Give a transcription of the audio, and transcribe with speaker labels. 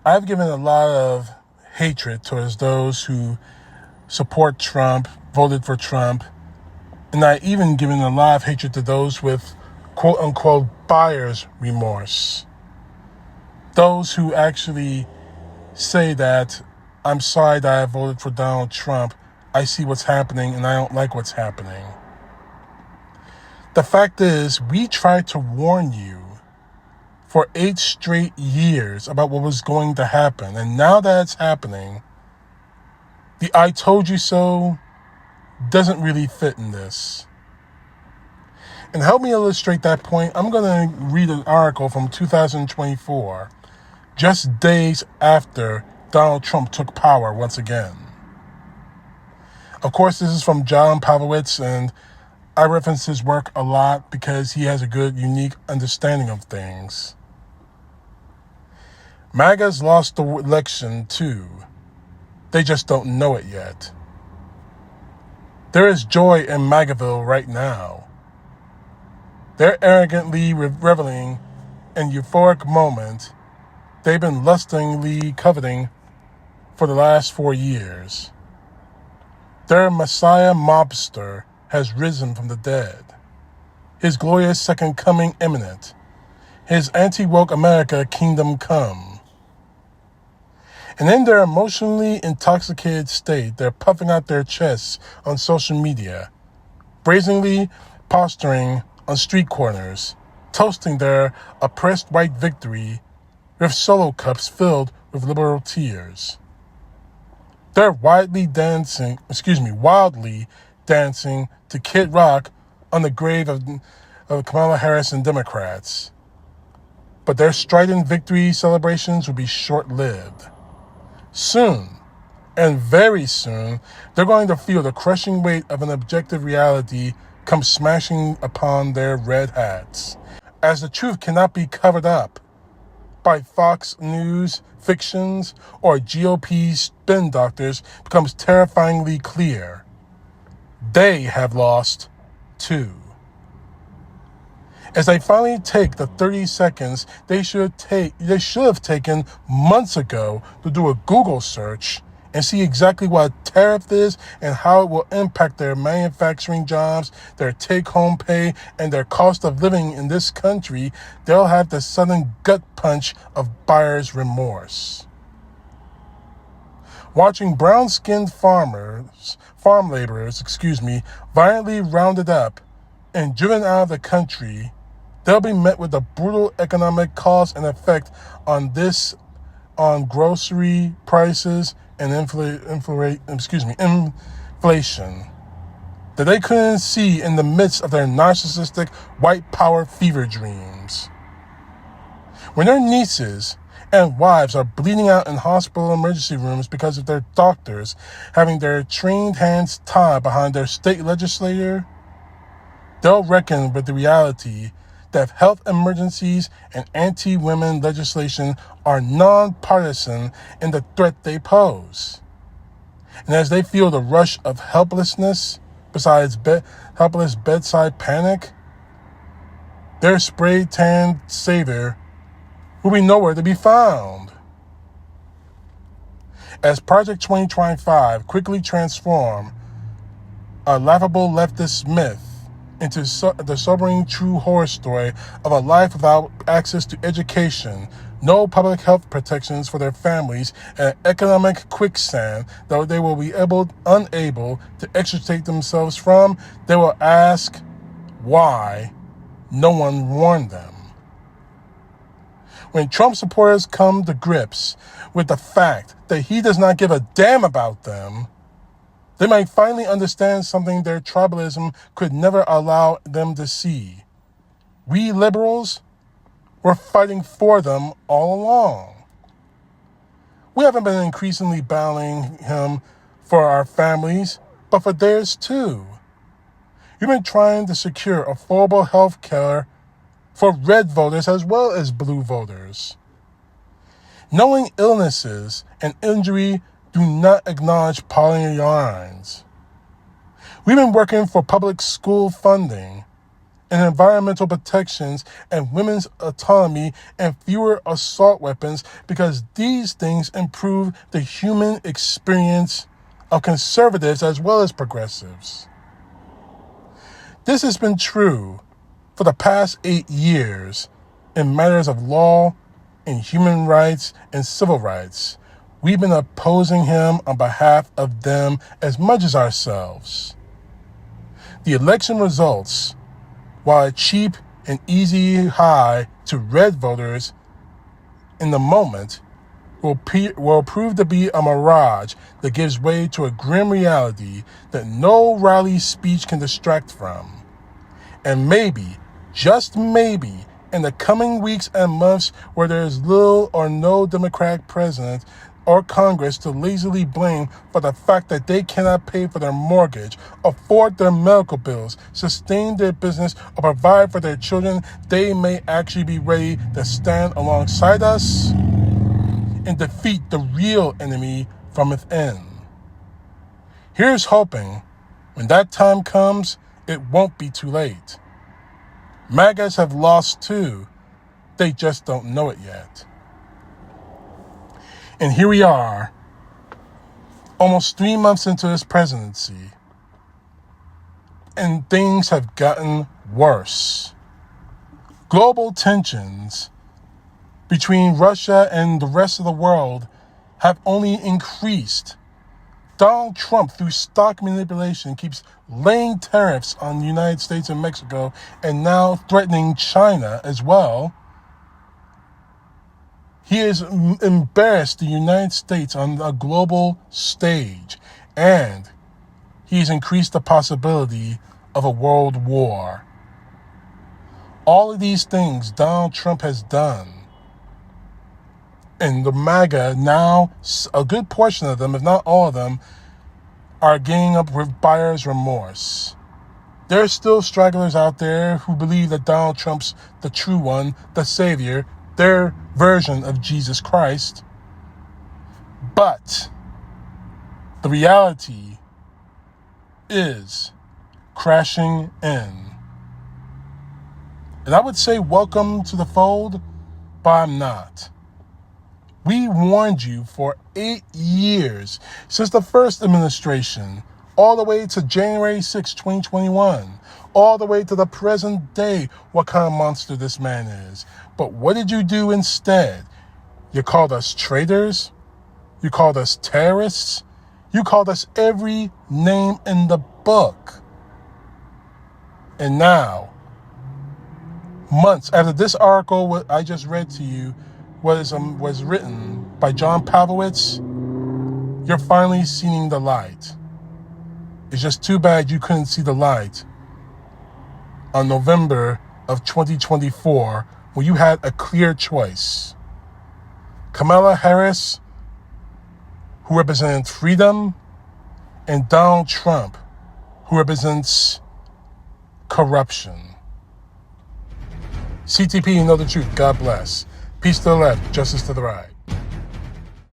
Speaker 1: I've given a lot of hatred towards those who support Trump, voted for Trump, and I even given a lot of hatred to those with quote-unquote buyer's remorse. Those who actually say that, I'm sorry that I voted for Donald Trump, I see what's happening and I don't like what's happening. The fact is, we tried to warn you for 8 straight years about what was going to happen. And now that it's happening, the I told you so doesn't really fit in this. And help me illustrate that point, I'm going to read an article from 2024, just days after Donald Trump took power once again. Of course, this is from John PAVLOVITZ, and I reference his work a lot because he has a good, unique understanding of things. MAGAs lost the election too. They just don't know it yet. There is joy in MAGAville right now. They're arrogantly reveling in euphoric moment they've been lustingly coveting for the last 4 years. Their Messiah mobster has risen from the dead. His glorious second coming imminent. His anti-woke America kingdom come. And in their emotionally intoxicated state, they're puffing out their chests on social media, brazenly posturing on street corners, toasting their oppressed white victory with solo cups filled with liberal tears. They're wildly dancing to Kid Rock on the grave of Kamala Harris and Democrats. But their strident victory celebrations will be short-lived. Soon, and very soon, they're going to feel the crushing weight of an objective reality come smashing upon their red hats, as the truth cannot be covered up by Fox News fictions or GOP spin doctors becomes terrifyingly clear. They have lost too. As they finally take the 30 seconds they should have taken months ago to do a Google search and see exactly what a tariff is and how it will impact their manufacturing jobs, their take-home pay, and their cost of living in this country, they'll have the sudden gut punch of buyer's remorse. Watching brown-skinned farm laborers, violently rounded up and driven out of the country, they'll be met with the brutal economic cause and effect on grocery prices and inflation that they couldn't see in the midst of their narcissistic white power fever dreams. When their nieces and wives are bleeding out in hospital emergency rooms because of their doctors having their trained hands tied behind their state legislator, they'll reckon with the reality that health emergencies and anti-women legislation are nonpartisan in the threat they pose. And as they feel the rush of helplessness, besides helpless bedside panic, their spray-tanned savior will be nowhere to be found. As Project 2025 quickly transformed a laughable leftist myth into the sobering true horror story of a life without access to education, no public health protections for their families, and economic quicksand that they will be unable to extricate themselves from, they will ask why no one warned them. When Trump supporters come to grips with the fact that he does not give a damn about them, they might finally understand something their tribalism could never allow them to see. We liberals were fighting for them all along. We haven't been increasingly battling him for our families, but for theirs too. We've been trying to secure affordable health care for red voters as well as blue voters. Knowing illnesses and injury do not acknowledge party lines. We've been working for public school funding, and environmental protections and women's autonomy and fewer assault weapons, because these things improve the human experience of conservatives as well as progressives. This has been true for the past 8 years in matters of law and human rights and civil rights. We've been opposing him on behalf of them as much as ourselves. The election results, while a cheap and easy high to red voters in the moment, will prove to be a mirage that gives way to a grim reality that no rally speech can distract from. And maybe, just maybe, in the coming weeks and months where there is little or no Democratic president or Congress to lazily blame for the fact that they cannot pay for their mortgage, afford their medical bills, sustain their business, or provide for their children, they may actually be ready to stand alongside us and defeat the real enemy from within. Here's hoping, when that time comes, it won't be too late. MAGAs have lost too. They just don't know it yet. And here we are, almost 3 months into his presidency, and things have gotten worse. Global tensions between Russia and the rest of the world have only increased. Donald Trump, through stock manipulation, keeps laying tariffs on the United States and Mexico, and now threatening China as well. He has embarrassed the United States on a global stage, and he's increased the possibility of a world war. All of these things Donald Trump has done, and the MAGA now, a good portion of them, if not all of them, are gaining up with buyer's remorse. There are still stragglers out there who believe that Donald Trump's the true one, the savior, their version of Jesus Christ. But the reality is crashing in. And I would say welcome to the fold, but I'm not. We warned you for 8 years, since the first administration, all the way to January 6, 2021, all the way to the present day, what kind of monster this man is. But what did you do instead? You called us traitors? You called us terrorists? You called us every name in the book. And now, months after this article, what I just read to you, was written by John PAVLOVITZ, you're finally seeing the light. It's just too bad you couldn't see the light on November of 2024, when you had a clear choice. Kamala Harris, who represents freedom, and Donald Trump, who represents corruption. CTP, know the truth. God bless. Peace to the left, justice to the right.